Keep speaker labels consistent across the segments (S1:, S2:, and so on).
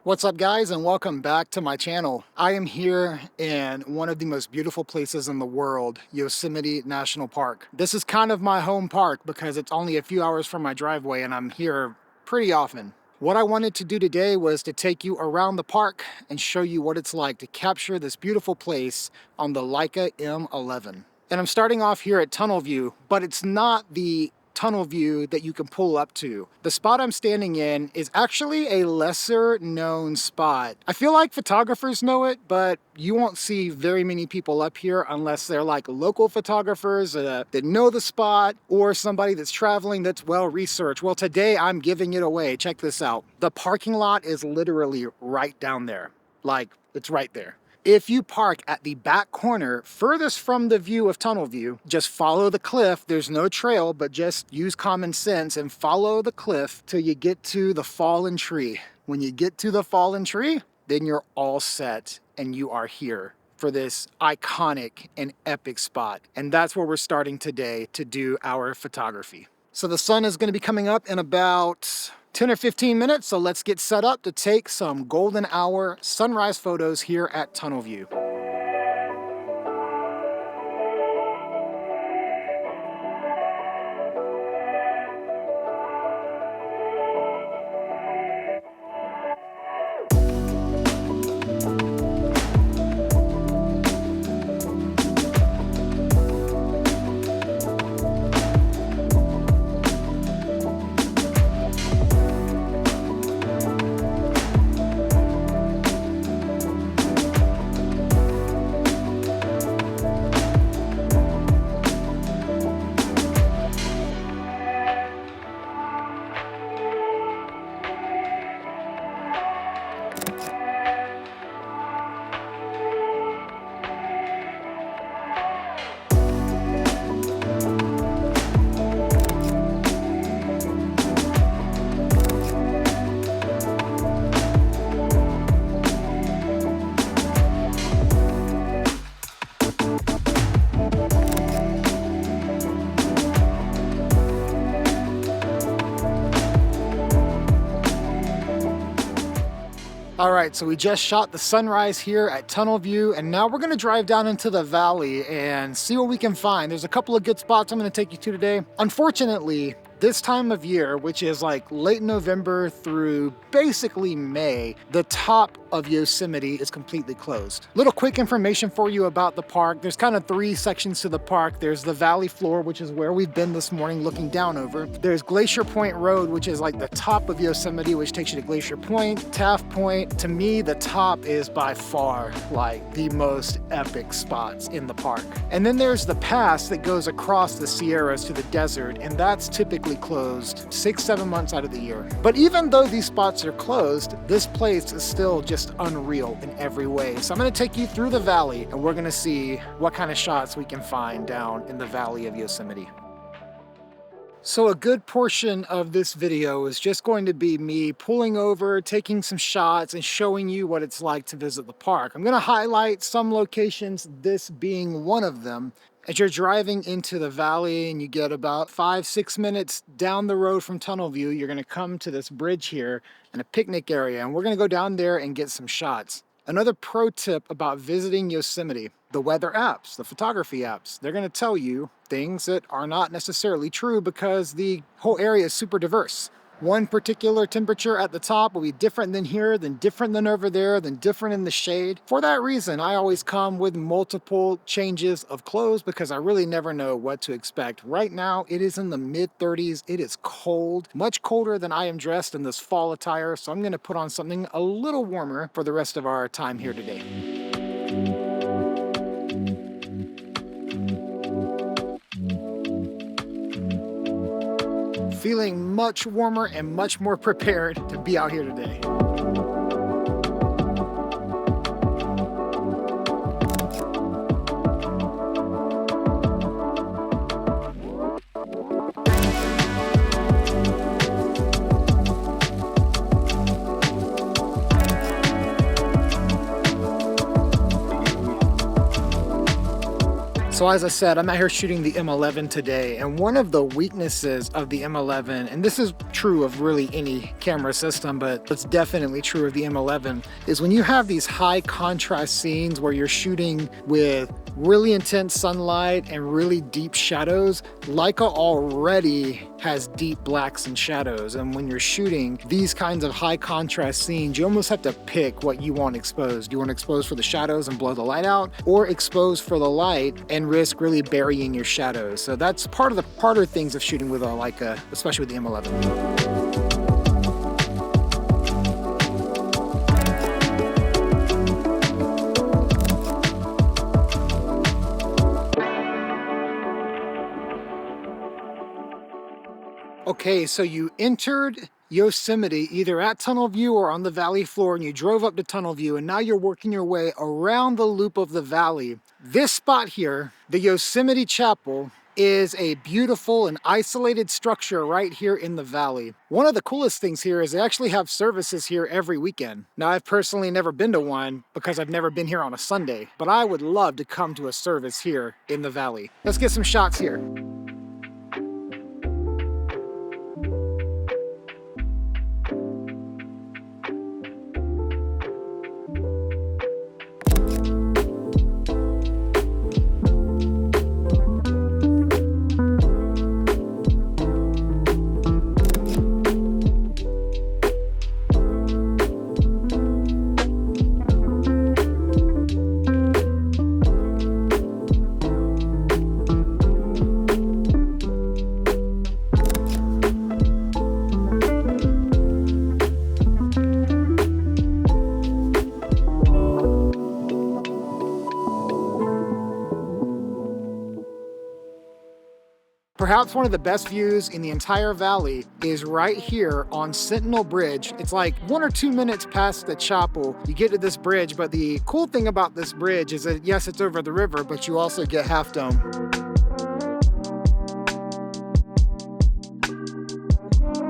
S1: What's up guys, and welcome back to my channel. I am here in one of the most beautiful places in the world, Yosemite National Park. This is kind of my home park because it's only a few hours from my driveway and I'm here pretty often. What I wanted to do today was to take you around the park and show you what it's like to capture this beautiful place on the Leica M11. And I'm starting off here at tunnel view, but it's not the tunnel view that you can pull up to. The spot I'm standing in is actually a lesser known spot. I feel like photographers know it, but you won't see very many people up here unless they're like local photographers that know the spot or somebody that's traveling that's well researched. Well, today I'm giving it away. Check this out. The parking lot is literally right down there. Like, it's right there. If you park at the back corner, furthest from the view of tunnel view, just follow the cliff. There's no trail, but just use common sense and follow the cliff till you get to the fallen tree. When you get to the fallen tree, then you're all set and you are here for this iconic and epic spot. And that's where we're starting today to do our photography. So the sun is going to be coming up in about 10 or 15 minutes, so let's get set up to take some golden hour sunrise photos here at Tunnel View. All right, so we just shot the sunrise here at Tunnel View, and now we're gonna drive down into the valley and see what we can find. There's a couple of good spots I'm gonna take you to today. Unfortunately, this time of year, which is like late November through basically May, the top of Yosemite is completely closed. Little quick information for you about the park. There's kind of three sections to the park. There's the valley floor, which is where we've been this morning looking down over. There's Glacier Point Road, which is like the top of Yosemite, which takes you to Glacier Point, Taft Point. To me, the top is by far like the most epic spots in the park. And then there's the pass that goes across the Sierras to the desert, and that's typically closed 6-7 months out of the year. But even though these spots are closed, this place is still just unreal in every way. So I'm going to take you through the valley and we're going to see what kind of shots we can find down in the valley of Yosemite. So a good portion of this video is just going to be me pulling over, taking some shots, and showing you what it's like to visit the park. I'm going to highlight some locations, this being one of them. As you're driving into the valley and you get about 5-6 minutes down the road from Tunnel View, you're going to come to this bridge here and a picnic area, and we're going to go down there and get some shots. Another pro tip about visiting Yosemite: the weather apps, the photography apps, they're going to tell you things that are not necessarily true because the whole area is super diverse. One particular temperature at the top will be different than here, then different than over there, then different in the shade. For that reason, I always come with multiple changes of clothes because I really never know what to expect. Right now, it is in the mid-30s. It is cold, much colder than I am dressed in this fall attire, so I'm going to put on something a little warmer for the rest of our time here today. Feeling much warmer and much more prepared to be out here today. So as I said, I'm out here shooting the M11 today, and one of the weaknesses of the M11, and this is true of really any camera system, but it's definitely true of the M11, is when you have these high contrast scenes where you're shooting with really intense sunlight and really deep shadows, Leica already has deep blacks and shadows. And when you're shooting these kinds of high contrast scenes, you almost have to pick what you want exposed. Do you want exposed for the shadows and blow the light out, or exposed for the light and risk really burying your shadows? So that's part of the harder things of shooting with a Leica, especially with the M11. Okay, so you entered Yosemite either at Tunnel View or on the valley floor, and you drove up to Tunnel View, and now you're working your way around the loop of the valley. This spot here, the Yosemite Chapel, is a beautiful and isolated structure right here in the valley. One of the coolest things here is they actually have services here every weekend. Now, I've personally never been to one because I've never been here on a Sunday, but I would love to come to a service here in the valley. Let's get some shots here. Perhaps one of the best views in the entire valley is right here on Sentinel Bridge. It's like 1 or 2 minutes past the chapel. You get to this bridge, but the cool thing about this bridge is that yes, it's over the river, but you also get Half Dome.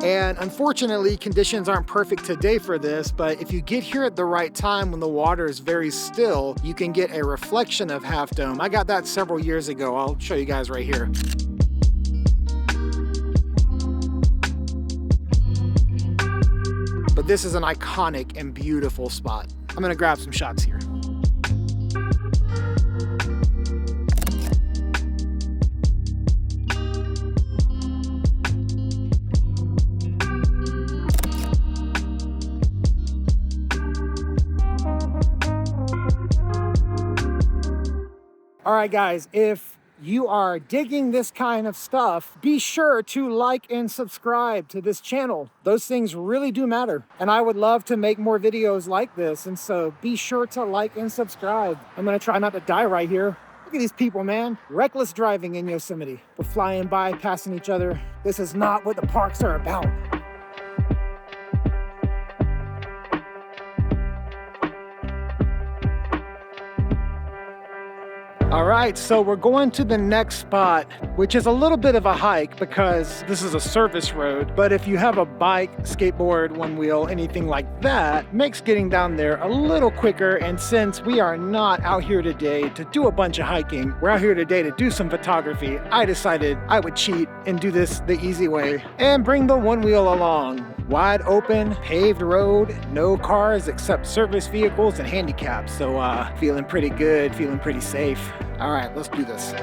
S1: And unfortunately, conditions aren't perfect today for this, but if you get here at the right time when the water is very still, you can get a reflection of Half Dome. I got that several years ago. I'll show you guys right here. But this is an iconic and beautiful spot. I'm gonna grab some shots here. All right, guys, if you are digging this kind of stuff, be sure to like and subscribe to this channel. Those things really do matter. And I would love to make more videos like this. And so be sure to like and subscribe. I'm gonna try not to die right here. Look at these people, man. Reckless driving in Yosemite. We're flying by, passing each other. This is not what the parks are about. All right, so we're going to the next spot, which is a little bit of a hike because this is a service road. But if you have a bike, skateboard, one wheel, anything like that, makes getting down there a little quicker. And since we are not out here today to do a bunch of hiking, we're out here today to do some photography, I decided I would cheat and do this the easy way and bring the one wheel along. Wide open, paved road, no cars except service vehicles and handicaps. So feeling pretty good, feeling pretty safe. All right, let's do this.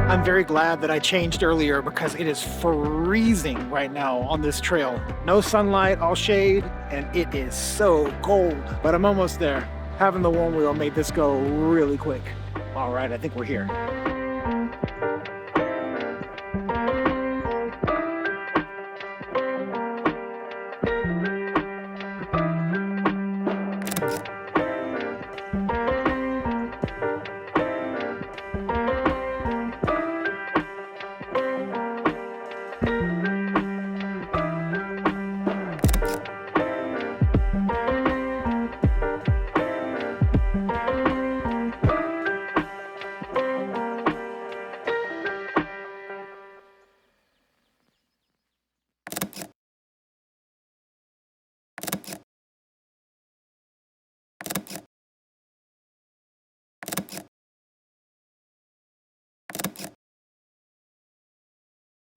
S1: I'm very glad that I changed earlier because it is freezing right now on this trail. No sunlight, all shade, and it is so cold, but I'm almost there. Having the one wheel made this go really quick. All right, I think we're here.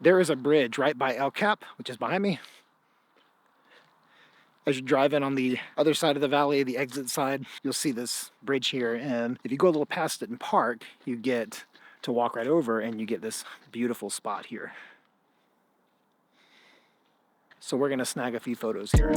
S1: There is a bridge right by El Cap, which is behind me. As you drive in on the other side of the valley, the exit side, you'll see this bridge here. And if you go a little past it and park, you get to walk right over and you get this beautiful spot here. So we're gonna snag a few photos here.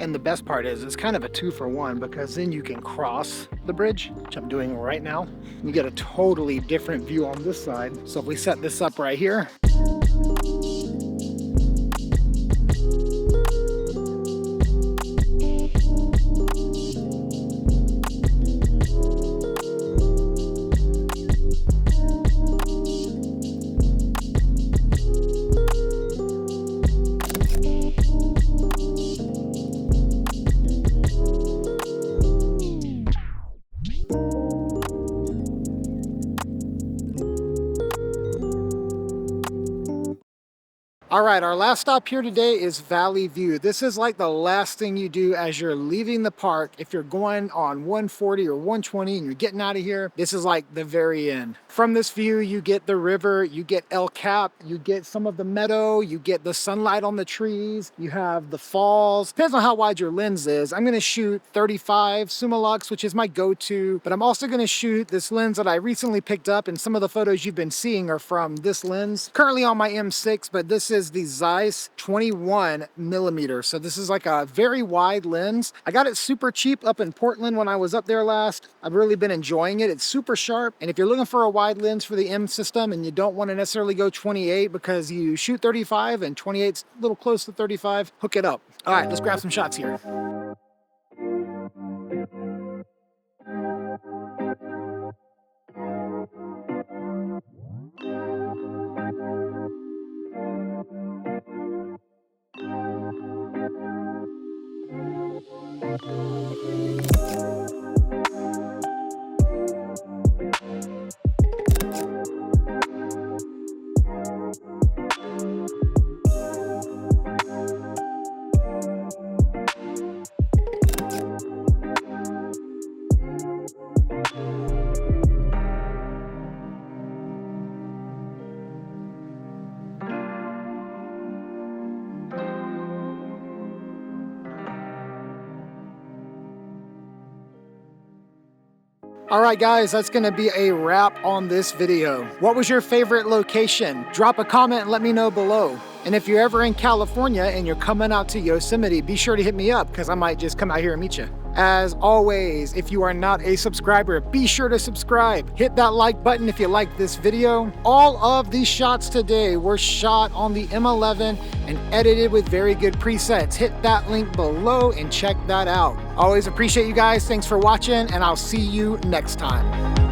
S1: And the best part is it's kind of a 2-for-1 because then you can cross the bridge, which I'm doing right now. You get a totally different view on this side. So if we set this up right here, all right, our last stop here today is Valley View. This is like the last thing you do as you're leaving the park. If you're going on 140 or 120 and you're getting out of here, this is like the very end. From this view, you get the river, you get El Cap, you get some of the meadow, you get the sunlight on the trees, you have the falls. Depends on how wide your lens is. I'm gonna shoot 35 Summilux, which is my go-to, but I'm also gonna shoot this lens that I recently picked up, and some of the photos you've been seeing are from this lens. Currently on my M6, but this is the Zeiss 21mm. So this is like a very wide lens. I got it super cheap up in Portland when I was up there last. I've really been enjoying it. It's super sharp. And if you're looking for a wide lens for the M system and you don't want to necessarily go 28 because you shoot 35 and 28's a little close to 35, hook it up. All right, let's grab some shots here. All right, guys, that's gonna be a wrap on this video. What was your favorite location? Drop a comment and let me know below. And if you're ever in California and you're coming out to Yosemite, be sure to hit me up because I might just come out here and meet you. As always, if you are not a subscriber, be sure to subscribe. Hit that like button if you like this video. All of these shots today were shot on the M11 and edited with very good presets. Hit that link below and check that out. Always appreciate you guys. Thanks for watching, and I'll see you next time.